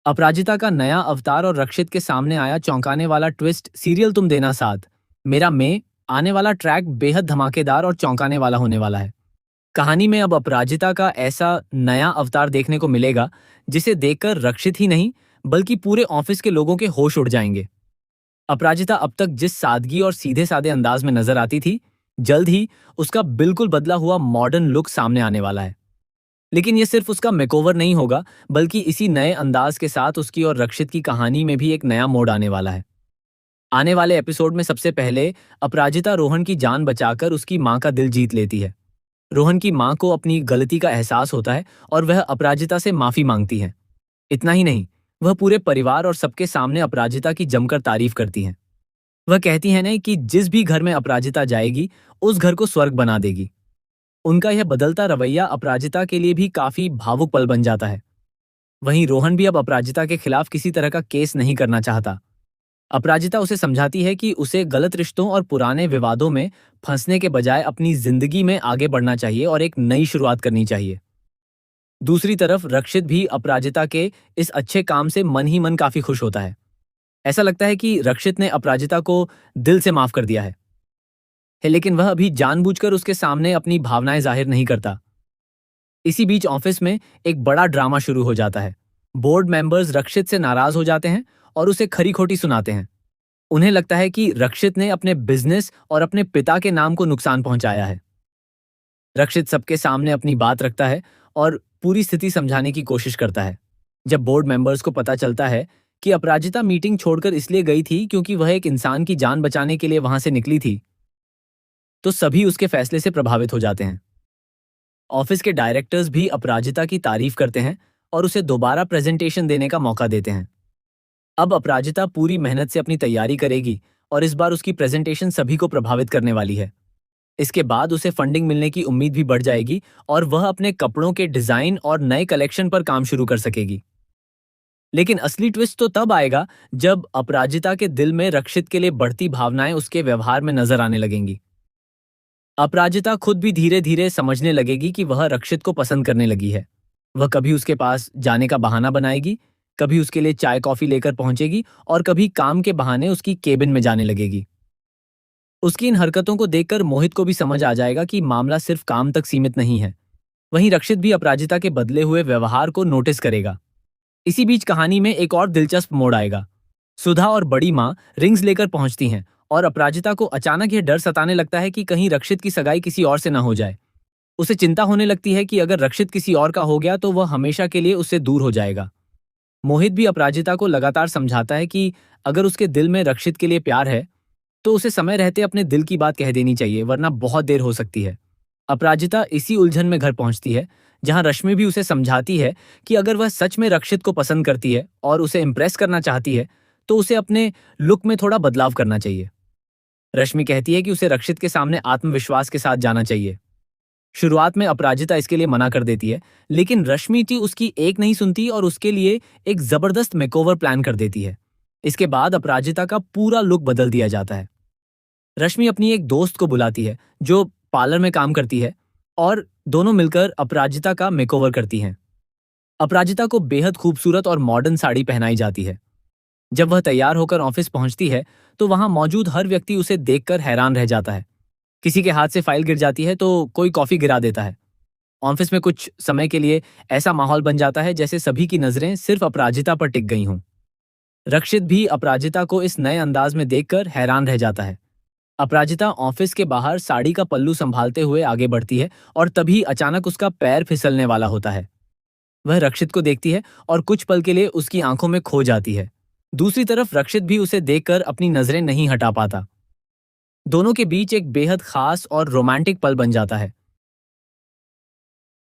अपराजिता का नया अवतार और रक्षित के सामने आया चौंकाने वाला ट्विस्ट सीरियल तुम देना साथ मेरा में आने वाला ट्रैक बेहद धमाकेदार और चौंकाने वाला होने वाला है। कहानी में अब अपराजिता का ऐसा नया अवतार देखने को मिलेगा जिसे देखकर रक्षित ही नहीं बल्कि पूरे ऑफिस के लोगों के होश उड़ जाएंगे। अपराजिता अब तक जिस सादगी और सीधे साधे अंदाज में नजर आती थी, जल्द ही उसका बिल्कुल बदला हुआ मॉडर्न लुक सामने आने वाला है। लेकिन यह सिर्फ उसका मेकओवर नहीं होगा, बल्कि इसी नए अंदाज के साथ उसकी और रक्षित की कहानी में भी एक नया मोड़ आने वाला है। आने वाले एपिसोड में सबसे पहले अपराजिता रोहन की जान बचाकर उसकी मां का दिल जीत लेती है। रोहन की मां को अपनी गलती का एहसास होता है और वह अपराजिता से माफी मांगती है। इतना ही नहीं, वह पूरे परिवार और सबके सामने अपराजिता की जमकर तारीफ करती हैं। वह कहती है ना कि जिस भी घर में अपराजिता जाएगी उस घर को स्वर्ग बना देगी। उनका यह बदलता रवैया अपराजिता के लिए भी काफी भावुक पल बन जाता है। वहीं रोहन भी अब अपराजिता के खिलाफ किसी तरह का केस नहीं करना चाहता। अपराजिता उसे समझाती है कि उसे गलत रिश्तों और पुराने विवादों में फंसने के बजाय अपनी जिंदगी में आगे बढ़ना चाहिए और एक नई शुरुआत करनी चाहिए। दूसरी तरफ रक्षित भी अपराजिता के इस अच्छे काम से मन ही मन काफी खुश होता है। ऐसा लगता है कि रक्षित ने अपराजिता को दिल से माफ कर दिया है, लेकिन वह अभी जानबूझकर उसके सामने अपनी भावनाएं जाहिर नहीं करता। इसी बीच ऑफिस में एक बड़ा ड्रामा शुरू हो जाता है। बोर्ड मेंबर्स रक्षित से नाराज हो जाते हैं और उसे खरी खोटी सुनाते हैं। उन्हें लगता है कि रक्षित ने अपने बिजनेस और अपने पिता के नाम को नुकसान पहुंचाया है। रक्षित सबके सामने अपनी बात रखता है और पूरी स्थिति समझाने की कोशिश करता है। जब बोर्ड मेंबर्स को पता चलता है कि अपराजिता मीटिंग छोड़कर इसलिए गई थी क्योंकि वह एक इंसान की जान बचाने के लिए वहां से निकली थी, तो सभी उसके फैसले से प्रभावित हो जाते हैं। ऑफिस के डायरेक्टर्स भी अपराजिता की तारीफ करते हैं और उसे दोबारा प्रेजेंटेशन देने का मौका देते हैं। अब अपराजिता पूरी मेहनत से अपनी तैयारी करेगी और इस बार उसकी प्रेजेंटेशन सभी को प्रभावित करने वाली है। इसके बाद उसे फंडिंग मिलने की उम्मीद भी बढ़ जाएगी और वह अपने कपड़ों के डिजाइन और नए कलेक्शन पर काम शुरू कर सकेगी। लेकिन असली ट्विस्ट तो तब आएगा जब अपराजिता के दिल में रक्षित के लिए बढ़ती भावनाएं उसके व्यवहार में नजर आने लगेंगी। अपराजिता खुद भी धीरे धीरे समझने लगेगी कि वह रक्षित को पसंद करने लगी है। वह कभी उसके पास जाने का बहाना बनाएगी, कभी उसके लिए चाय कॉफी लेकर पहुंचेगी और कभी काम के बहाने उसकी केबिन में जाने लगेगी। उसकी इन हरकतों को देखकर मोहित को भी समझ आ जाएगा कि मामला सिर्फ काम तक सीमित नहीं है। वहीं रक्षित भी अपराजिता के बदले हुए व्यवहार को नोटिस करेगा। इसी बीच कहानी में एक और दिलचस्प मोड़ आएगा। सुधा और बड़ी माँ रिंग्स लेकर पहुंचती हैं और अपराजिता को अचानक यह डर सताने लगता है कि कहीं रक्षित की सगाई किसी और से न हो जाए। उसे चिंता होने लगती है कि अगर रक्षित किसी और का हो गया तो वह हमेशा के लिए उससे दूर हो जाएगा। मोहित भी अपराजिता को लगातार समझाता है कि अगर उसके दिल में रक्षित के लिए प्यार है तो उसे समय रहते अपने दिल की बात कह देनी चाहिए, वरना बहुत देर हो सकती है। अपराजिता इसी उलझन में घर पहुंचती है जहां रश्मि भी उसे समझाती है कि अगर वह सच में रक्षित को पसंद करती है और उसे इम्प्रेस करना चाहती है तो उसे अपने लुक में थोड़ा बदलाव करना चाहिए। रश्मि कहती है कि उसे रक्षित के सामने आत्मविश्वास के साथ जाना चाहिए। शुरुआत में अपराजिता इसके लिए मना कर देती है, लेकिन रश्मि जी उसकी एक नहीं सुनती और उसके लिए एक जबरदस्त मेकओवर प्लान कर देती है। इसके बाद अपराजिता का पूरा लुक बदल दिया जाता है। रश्मि अपनी एक दोस्त को बुलाती है जो पार्लर में काम करती है और दोनों मिलकर अपराजिता का मेकओवर करती हैं। अपराजिता को बेहद खूबसूरत और मॉडर्न साड़ी पहनाई जाती है। जब वह तैयार होकर ऑफिस पहुंचती है तो वहां मौजूद हर व्यक्ति उसे देखकर हैरान रह जाता है। किसी के हाथ से फाइल गिर जाती है तो कोई कॉफी गिरा देता है। ऑफिस में कुछ समय के लिए ऐसा माहौल बन जाता है जैसे सभी की नजरें सिर्फ अपराजिता पर टिक गई हों। रक्षित भी अपराजिता को इस नए अंदाज में देखकर हैरान रह जाता है। अपराजिता ऑफिस के बाहर साड़ी का पल्लू संभालते हुए आगे बढ़ती है और तभी अचानक उसका पैर फिसलने वाला होता है। वह रक्षित को देखती है और कुछ पल के लिए उसकी आंखों में खो जाती है। दूसरी तरफ रक्षित भी उसे देखकर अपनी नजरें नहीं हटा पाता। दोनों के बीच एक बेहद खास और रोमांटिक पल बन जाता है।